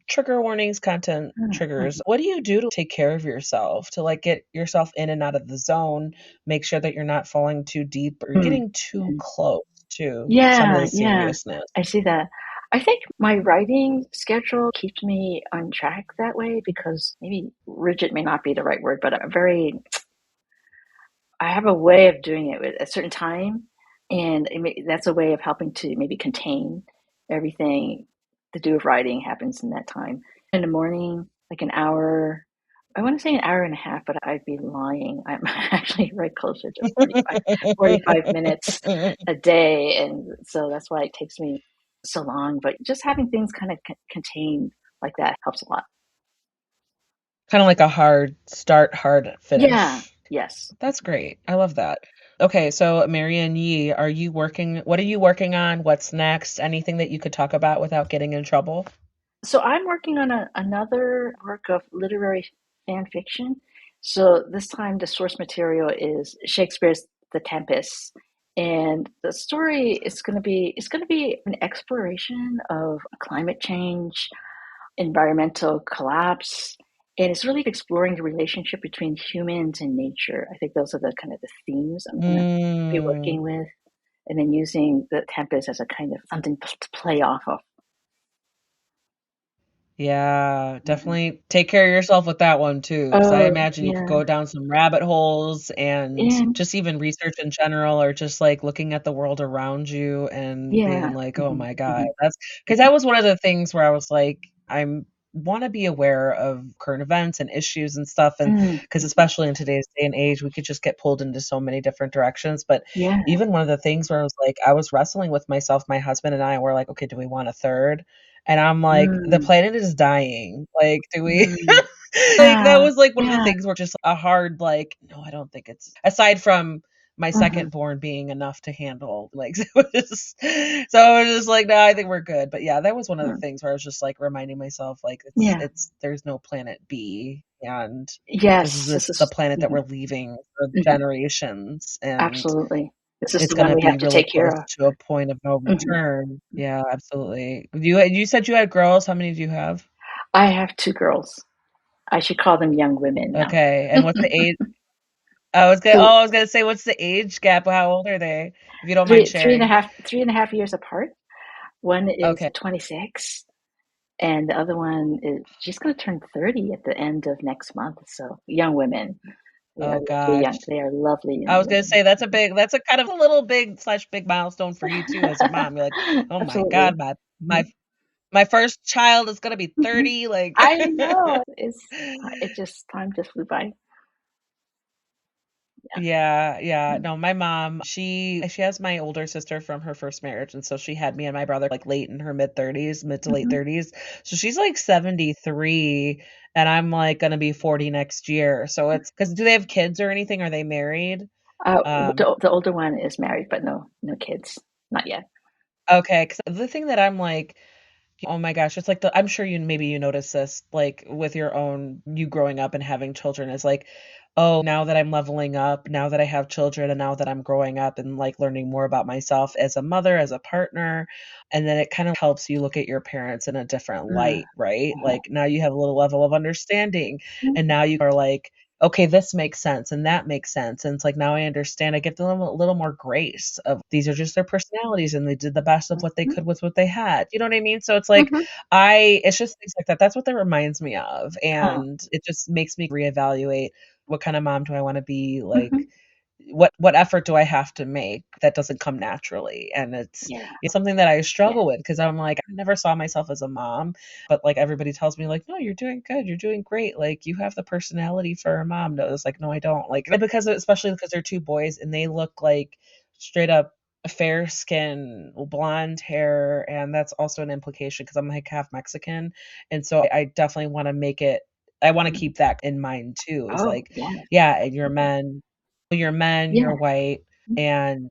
trigger warnings, content Mm. triggers. Mhm. What do you do to take care of yourself, to like get yourself in and out of the zone, make sure that you're not falling too deep or Mm. getting too Mhm. close to some of Yeah, the yeah. seriousness? I see that. I think my writing schedule keeps me on track that way because maybe rigid may not be the right word, but I have a way of doing it at a certain time, and that's a way of helping to maybe contain everything to do with writing happens in that time. In the morning, like an hour, I want to say an hour and a half, but I'd be lying. I'm actually right closer to 45 minutes a day, and so that's why it takes me so long. But just having things kind of contained like that helps a lot. Kind of like a hard start, hard Yeah. finish. Yes. That's great. I love that. Okay, so Marian Yee, what are you working on? What's next? Anything that you could talk about without getting in trouble? So I'm working on another work of literary fan fiction. So this time the source material is Shakespeare's The Tempest. And the story is going to be an exploration of climate change, environmental collapse, and it's really exploring the relationship between humans and nature. I think those are the kind of the themes I'm going to be Mm, working with, and then using the tempest as a kind of something to play off of. Yeah, definitely take care of yourself with that one too, because I Oh, imagine you could yeah. go down some rabbit holes and And just even research in general or just, like, looking at the world around you and being yeah. like, "Oh Mhm, my god." mhm, That's because that was one of the things where I was like, I'm wanna be aware of current events and issues and stuff, and mm, because mhm. especially in today's day and age, we could just get pulled into so many different directions, but Yeah. even one of the things where I was like I was wrestling with myself, my husband and I were like, "Okay, do we want a third?" And I'm like, "The Mm, planet is dying, like, do we" mm. like, that Yeah, was, like, one of the yeah. things where just a hard, like, "No, I don't think it's" aside from my Mhm, second born being enough to handle, like, so I was just like, "No, I think we're good." But yeah, that was one of the mm. things where I was just, like, reminding myself, like, Yeah. it's there's no planet B, and Yes, this the is planet that we're mhm, leaving for mhm. generations, and Absolutely. This is it's the one gonna we be have to really take close care of. to a point of no Mhm. return. Yeah, absolutely. You said you had girls, how many do you have? I have 2 girls. I should call them young women now. Okay, and what's the age So I was gonna say, what's the age gap? How old are they? If you don't mind 3 sharing. 3.5 years apart. One is Okay. 26, and the other one is she's gonna turn 30 at the end of next month, so young women. Oh gosh. They are lovely I young was gonna women. say that's a kind of a little big milestone for you too as a mom. You're like, "Oh my Absolutely. god, my Mhm. my first child is gonna be Mhm. 30," like I know. It just time just flew by. Yeah. Yeah, yeah. Mm. No, my mom, she has my older sister from her first marriage, and so she had me and my brother, like, late in her mid-30s, mid to late Mhm. 30s. So she's, like, 73, and I'm, like, gonna be 40 next year. So it's because do they have kids or anything? Are they married? Um, The older one is married, but no kids. Not yet. okay, 'cause the thing that I'm like oh my gosh, it's like the I'm sure you notice this, like, with your own you growing up and having children is like, "Oh, now that I'm leveling up, now that I have children, and now that I'm growing up and, like, learning more about myself as a mother, as a partner," and then it kind of helps you look at your parents in a different Mm, light, right? mhm, Like, now you have a little level of understanding, mm, and now you are like, "Okay, this makes sense, and that makes sense," and it's like, now I understand, I give them a little more grace of these are just their personalities, and they did the best of what they mhm, could with what they had, you know what I mean? So it's like, mhm. I it's just things like that. That's what that reminds me of, Oh, and it just makes me reevaluate what kind of mom do I wanna be, like, mhm. what effort do I have to make that doesn't come naturally, and Yeah, it's something that I yeah. struggle with because 'cause I'm like, I never saw myself as a mom, but, like, everybody tells me, like, "No, you're doing good, you're doing great, like, you have the personality for a mom." No, it's like, "No, I don't." Like, because especially because they're 2 boys and they look like straight up fair skin, blonde hair, and that's also an implication because 'cause I'm, like, half Mexican, and so I definitely wanna make it I wanna Mhm. keep that in mind too, is Oh, like, yes. yeah, and Mhm. you're Yeah. white, Mm, and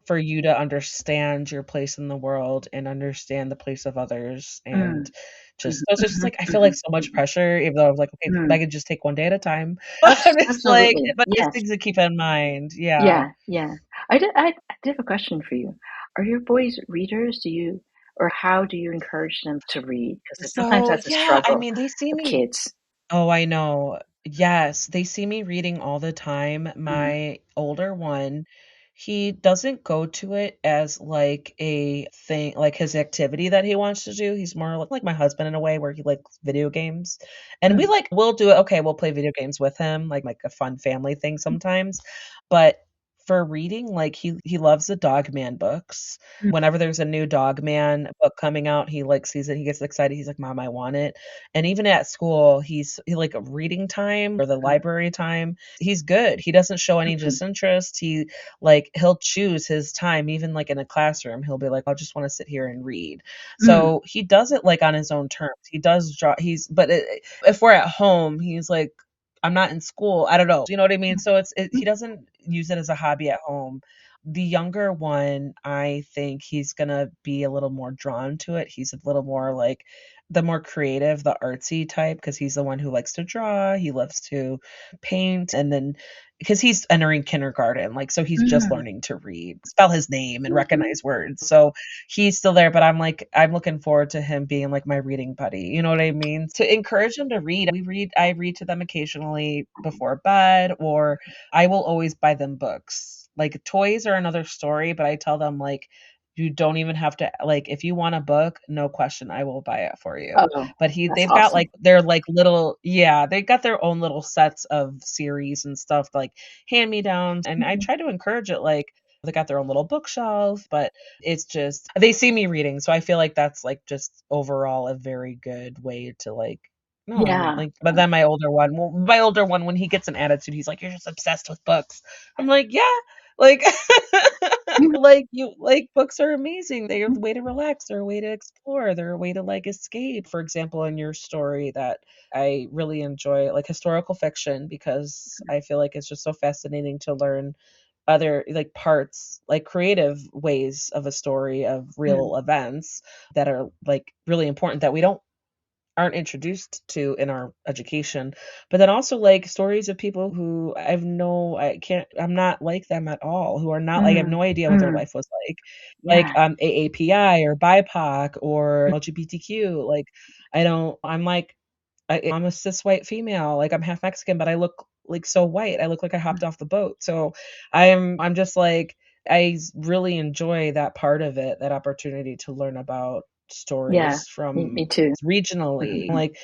for you to understand your place in the world and understand the place of others, and mm, just mhm, so it's just mhm, like, I feel like mhm, so much mhm, pressure, even though I was like, "Okay, I mm. could just take one day at a time." But I'm just like Absolutely. but just Yes. things to keep in mind, yeah. Yeah, yeah. I did have a question for you. Are your boys readers? Do you or how do you encourage them to read? Because sometimes So, that's a yeah, I struggle mean, they see with me kids. Oh, I know. Yes, they see me reading all the time. Mhm, My older one, he doesn't go to it as like a thing, like his activity that he wants to do. He's more like my husband in a way where he likes video games. And mm, we'll do it. Okay, we'll play video games with him, like a fun family thing sometimes. But for reading, like he loves the Dogman books. mm, Whenever there's a new Dogman book coming out, he like sees it, he gets excited. He's like, "Mom, I want it." And even at school, he like a reading time or the mm, library time, he's good. He doesn't show any mhm, disinterest. He'll choose his time, even like in a classroom. He'll be like, I just want to sit here and read. mm, So he does it like on his own terms. He does draw. If we're at home, he's like, I'm not in school. I don't know. You know what I mean? So mm, he doesn't use it as a hobby at home. The younger one, I think he's gonna be a little more drawn to it. He's a little more like the more creative, the artsy type, because he's the one who likes to draw, he loves to paint, and then because he's entering kindergarten, like, so he's just mm, learning to read, spell his name, and mhm, recognize words, so he's still there, but I'm like I'm looking forward to him being, like, my reading buddy, you know what I mean? To encourage him to read, I read to them occasionally before bed, or I will always buy them books. Like, toys are another story, but I tell them, like, You don't even have to like, if you want a book, no question, I will buy it for you. Oh, But that's they've got, awesome. like, their, like, little yeah, they got their own little sets of series and stuff, like hand-me-downs, and I Mhm. try to encourage it, like, they got their own little bookshelf, but it's just they see me reading, so I feel like that's, like, just overall a very good way to, like no, Yeah. like but then my older one, when he gets an attitude, he's like, "You're just obsessed with books." I'm like, "Yeah." Like Mhm. like, you like, books are amazing. They are a Mhm. way to relax, they're a way to explore, they're a way to, like, escape. For example, in your story that I really enjoy, like, historical fiction because I feel like it's just so fascinating to learn other, like, parts, like, creative ways of a story of Mm. real events that are, like, really important that we don't aren't introduced to in our education, but then also, like, stories of people who I'm not like them at all, who are not like, I have Mm. no idea what their Mm. life was like, Yeah. AAPI or BIPOC or LGBTQ, like, I'm like I'm a cis white female, like, I'm half Mexican, but I look, like, so white, I look like I hopped Mm. off the boat, so I'm just like really enjoy that part of it, that opportunity to learn about Yeah. stories Me from too. regionally, Mhm. like,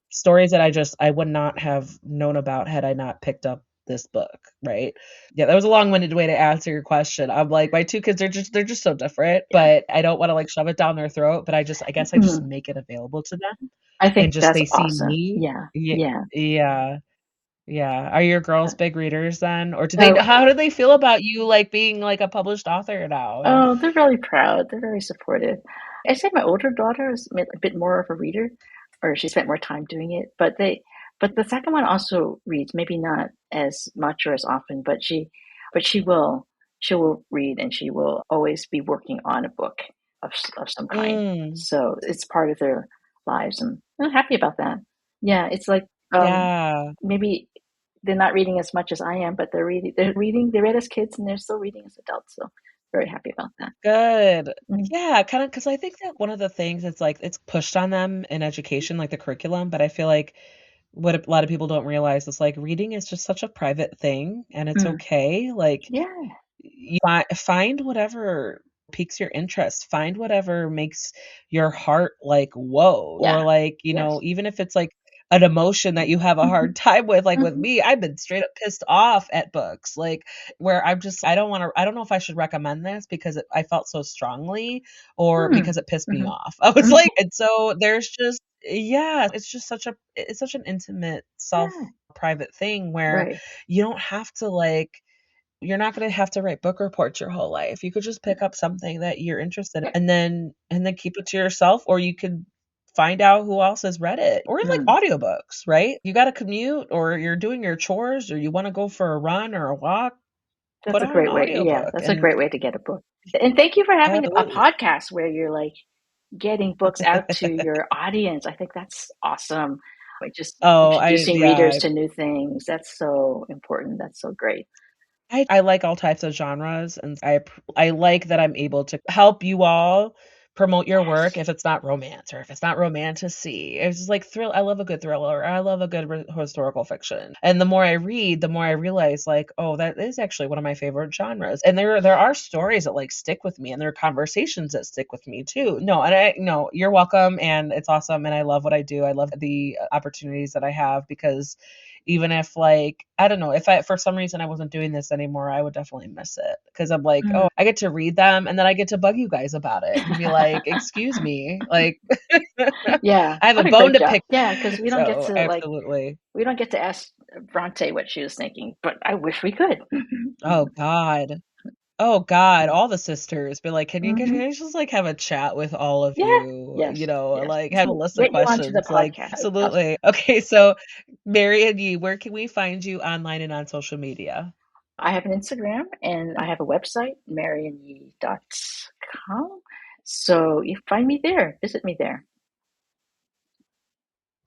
stories that I would not have known about had I not picked up this book, right? Yeah, that was a long-winded way to answer your question. I'm like, my 2 kids they're just so different, but I don't wanna, like, shove it down their throat, but I guess I just Mhm. make it available to them. I And think just that's they see awesome. me. Yeah. Ye Yeah. yeah, yeah. Are your girls big readers then? Or So how do they feel about you, like, being, like, a published author now? And oh, they're really proud. They're very supportive. I say my older daughter is a bit more of a reader, or she spent more time doing it. But the second one also reads, maybe not as much or as often, but she will read, and she will always be working on a book of some kind. mm, So it's part of their lives, and I'm happy about that. Yeah, it's like yeah, maybe they're not reading as much as I am, but they're reading. They're reading. They read as kids, and they're still reading as adults. So very happy about that. good. Mm, Yeah, kinda because I think that one of the things it's like it's pushed on them in education, like the curriculum, but I feel like what a lot of people don't realize is, like, reading is just such a private thing, and it's mm, okay, like yeah. you find whatever piques your interest, find whatever makes your heart like, "Whoa," or Yeah. like, Yes. even if it's like an emotion that you have a hard Mhm. time with, like with Mhm. me, I've been straight up pissed off at books, like, where I don't know if I should recommend this because I felt so strongly or Mm. because it pissed me Mhm. off. I was Mhm. like and so there's just yeah, it's such an intimate, Yeah. private thing where Right. you don't have to, like you're not gonna have to write book reports your whole life. You could just pick up something that you're interested in and then keep it to yourself, or you could find out who else has read it. Or like Mm. audiobooks, right? You gotta commute or you're doing your chores or you wanna go for a run or a walk, That's put a on an great way. Yeah, audiobook that's a and great way to get a book. And thank you for having a absolutely. podcast where you're like getting books out to your audience. I think that's awesome. Like just Oh, introducing readers to new things. That's so important. That's so great. I like all types of genres, and I like that I'm able to help you all promote your work Yes. if it's not romance or if it's not romantasy. It's just like I love a good thriller, or I love a good historical fiction. And the more I read, the more I realize like, oh, that is actually one of my favorite genres. And there are stories that like stick with me and there are conversations that stick with me too. No, and I no, you're welcome and it's awesome and I love what I do. I love the opportunities that I have because even if like I don't know, if I for some reason I wasn't doing this anymore, I would definitely miss it because 'cause I'm like, Mm. "Oh, I get to read them and then I get to bug you guys about it and be like, "Excuse me." Like, Yeah, I have a what a bone great to job. pick. Yeah, because So, absolutely. we don't get to ask Bronte what she was thinking, but I wish we could. Oh god. Oh god, all the sisters be like, can Mhm. I just, like, have a chat with all of Yeah. you?" Yes, yes. Like, have a list of Get you onto the questions, like, podcast. I'll absolutely. Okay, so, Marian Yee, where can we find you online and on social media? I have an Instagram and I have a website, marianyee.com. So you find me there. Visit me there.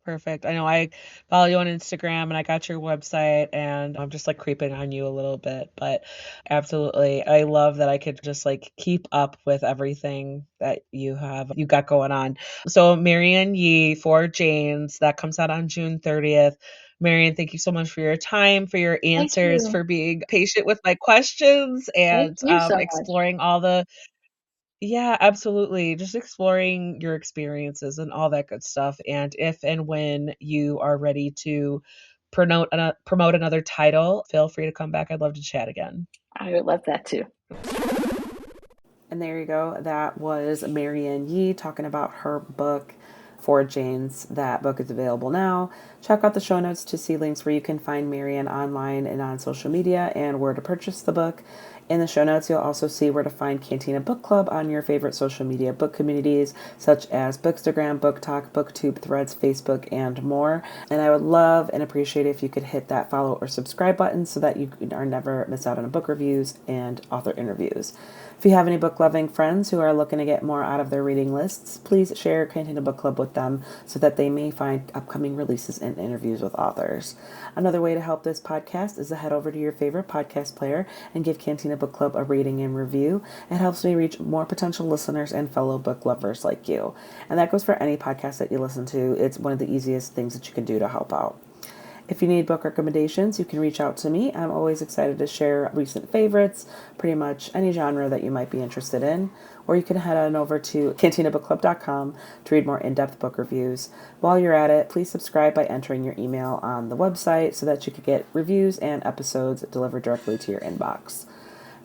Perfect. I know I follow you on Instagram and I got your website and I'm just like creeping on you a little bit, but absolutely. I love that I could just like keep up with everything that you got going on. So Marian Yee for Jane's, that comes out on June 30th. Marian, thank you so much for your time, for your Thank answers, you. for being patient with my questions Thank and you so much. exploring all the Yeah, absolutely. Just exploring your experiences and all that good stuff. And if and when you are ready to promote another title, feel free to come back. I'd love to chat again. I would love that too. And there you go. That was Marian Yee talking about her book, For Janes. That book is available now. Check out the show notes to see links where you can find Marian online and on social media and where to purchase the book. In the show notes, you'll also see where to find Cantina Book Club on your favorite social media book communities, such as Bookstagram, Book Talk, BookTube, Threads, Facebook, and more. And I would love and appreciate if you could hit that follow or subscribe button so that you are never miss out on book reviews and author interviews. If you have any book loving friends who are looking to get more out of their reading lists, please share Cantina Book Club with them so that they may find upcoming releases and interviews with authors. Another way to help this podcast is to head over to your favorite podcast player and give Cantina Book Club a rating and review. It helps me reach more potential listeners and fellow book lovers like you. And that goes for any podcast that you listen to. It's one of the easiest things that you can do to help out. If you need book recommendations, you can reach out to me. I'm always excited to share recent favorites, pretty much any genre that you might be interested in. Or you can head on over to cantinabookclub.com to read more in-depth book reviews. While you're at it, please subscribe by entering your email on the website so that you could get reviews and episodes delivered directly to your inbox.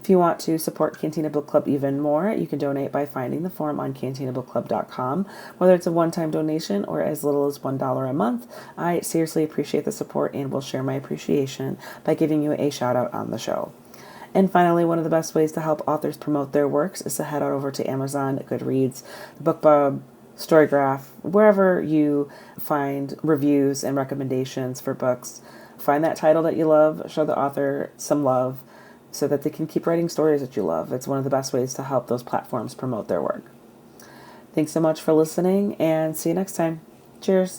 If you want to support Cantina Book Club even more, you can donate by finding the form on cantinabookclub.com. Whether it's a one-time donation or as little as $1 a month, I seriously appreciate the support and will share my appreciation by giving you a shout out on the show. And finally, one of the best ways to help authors promote their works is to head on over to Amazon, Goodreads, BookBub, Storygraph, wherever you find reviews and recommendations for books. Find that title that you love, show the author some love, so that they can keep writing stories that you love. It's one of the best ways to help those platforms promote their work. Thanks so much for listening, and see you next time. Cheers.